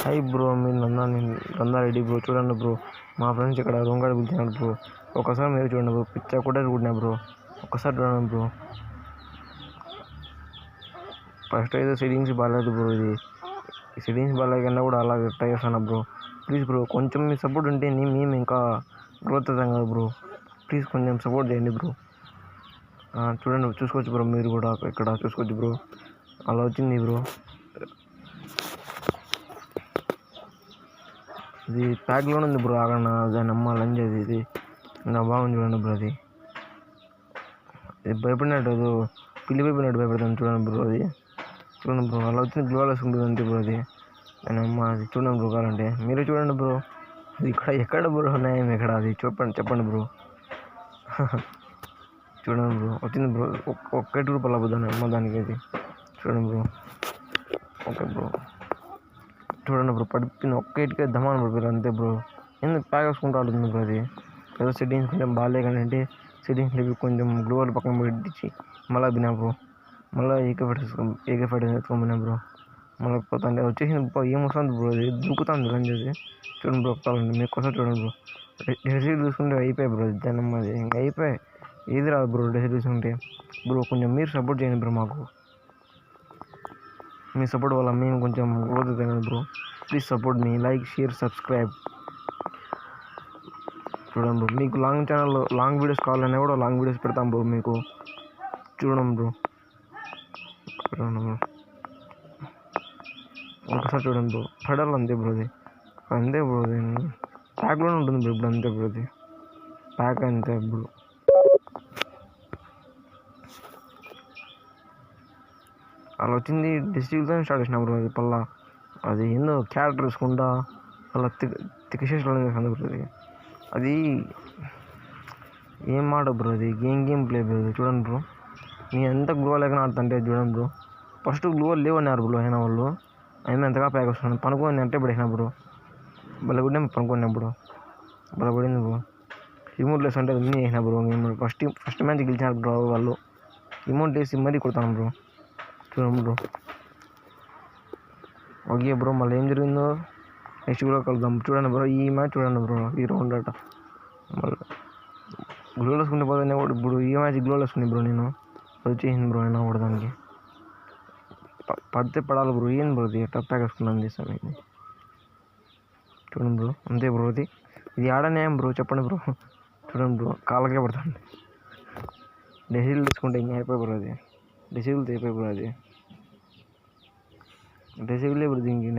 Hi bro, మీరు Nanda Reddy bro. చూడండి bro, మా ఫ్రెండ్స్ ఇక్కడ రూమ్ కాడ పిలిచినాడు బ్రో. ఒకసారి మీరు చూడండి బ్రో, పిచ్చా కూడా కూడినా బ్రో. ఒకసారి చూడండి బ్రో. ఫస్ట్ అయితే సెట్టింగ్స్ బాగాలేదు బ్రో. ఇది సెట్టింగ్స్ బాగాలేకన్నా కూడా అలాగే ట్రై చేస్తాను బ్రో. ప్లీజ్ బ్రో, కొంచెం మీ సపోర్ట్ ఉంటే మేము ఇంకా గ్రోత్ అవుతాం కదా బ్రో. ప్లీజ్ కొంచెం సపోర్ట్ చేయండి బ్రో. చూడండి, చూసుకోవచ్చు బ్రో. మీరు కూడా ఇక్కడ చూసుకోవచ్చు బ్రో. అలా వచ్చింది బ్రో. ఇది ప్యాక్లోనే ఉంది బ్రో. ఆగన్నా దాని అమ్మ లంచ్ ఇది ఇంకా బాగుంది చూడండి బ్రో. అది భయపడినట్టు పిల్లి భయపడినట్టు భయపడతాను చూడండి బ్రో. అది చూడండి బ్రో, అలా వచ్చింది. గ్లోలెస్ ఉంటుంది అంతే బ్రో. అది దాని అమ్మ అది చూడండి బ్రో. కావాలంటే మీరే చూడండి బ్రో. అది ఎక్కడ బ్రో న్యాయం ఎక్కడ అది చెప్పండి బ్రో. చూడండి బ్రో, వచ్చింది బ్రో. ఒక్క రూపాయలు అవ్వదాన్ని అమ్మ దానికి. అది చూడండి బ్రో. ఓకే బ్రో, చూడండి బ్రో. పడిపోయింది ఒక్క ఇటుకే ధమాన్ పడిపోయారు అంతే బ్రో. ఎందుకు ప్యాక్ వేసుకుంటూ ఉంటుంది బ్రో. అది ఏదో సెట్టింగ్స్ కొంచెం బాగాలేకంటే సెట్టింగ్స్ లేవి కొంచెం గ్లోవర్ పక్కన పెట్టించి మళ్ళీ బినా బ్రో. మళ్ళీ ఏకే ఫైట్ ఎత్తుకొని బ్రో. మళ్ళీ పోతాంటే వచ్చేసింది బ్రో. ఏమొస్తుంది బ్రో. అది దూకుతుంది లంచ్. అది చూడండి బ్రో. కావాలండి మీకోసం చూడండి బ్రో. డెసిడ్ చూసుకుంటే అయిపోయాయి బ్రో. జనం అది ఇంకా అయిపోయాయి. ఏది రాదు బ్రో డెసిడ్ చూసుకుంటే బ్రో. కొంచెం మీరు సపోర్ట్ చేయండి బ్రో. మాకు మీ సపోర్ట్ వల్ల మేము కొంచెం గ్రోత్ అవుతాం bro. Please support me, like, share, subscribe. చూడండి బ్రో, మీకు లాంగ్ వీడియోస్ కావాలన్నా కూడా లాంగ్ వీడియోస్ పెడతాం బ్రో మీకు. చూడండి బ్రో. ఒకసారి చూడండి బ్రో. పడాలి అంతే బ్రో. అది అంతే బ్రో. అది ప్యాక్లోనే ఉంటుంది బ్రో. ఇప్పుడు అంతే బ్రో. అది ప్యాక్ అంతే బ్రో. అలా వచ్చింది. డిస్ట్రిక్ట్తో స్టార్ట్ చేసిన బ్రో. అది పల్లా అది ఏందో క్యారెక్టర్ వేసుకుంటా అలా తిక్కశేషలో చేస్తుంది బ్రో. అది ఏం మాట బ్రో. అది గేమ్ ప్లే బ్రో. అది చూడండి బ్రో. నేను ఎంత గ్లో లేక ఆడుతుంటే చూడండి బ్రో. ఫస్ట్ గ్లో లేవన్నారు బ్రో అయినా వాళ్ళు. అయినా ఎంతగా ప్యాక్ వస్తున్నాను. పనుకొని అంటే పడేసిన బ్రో. భలే కూడా పనుకున్నప్పుడు భలే పడింది బ్రో. ఇమౌంట్ లెస్ అంటే అన్నీ వేసిన బ్రో. మేము ఫస్ట్ మ్యాచ్ గెలిచినారు బ్రో వాళ్ళు. ఇమౌంట్ వేసి మరీ కొడతాను బ్రో. చూడండి బ్రో. ఓకే బ్రో, మళ్ళీ ఏం జరిగిందో నెక్స్ట్ కూడా కలుద్దాం. చూడండి బ్రో, ఈ మ్యాచ్ చూడండి బ్రో. ఈ రౌండ్ అట మళ్ళీ గ్లోల్ వేసుకుంటే పోతే కూడా ఇప్పుడు ఈ మ్యాచ్ గ్లోల్ వేసుకుని బ్రో. నేను వచ్చేసింది బ్రో. అయినా కూడా దానికి పడితే పడాలి బ్రో. ఏంది బ్రో అది టప్ ప్యాక్ వేసుకున్నాను చేస్తాను. ఇది చూడండి బ్రో. అంతే బ్రో. ఇది ఆడనేం బ్రో. చెప్పండి బ్రో. చూడండి బ్రో, కాళ్ళకే పడతాను. డెసిల్ తీసుకుంటే ఇంకా అయిపోయి బ్రో. అది డెసిబుల్ అయిపోయి బ్రో. అది డెసిబుల్ ఇప్పుడు దీనికి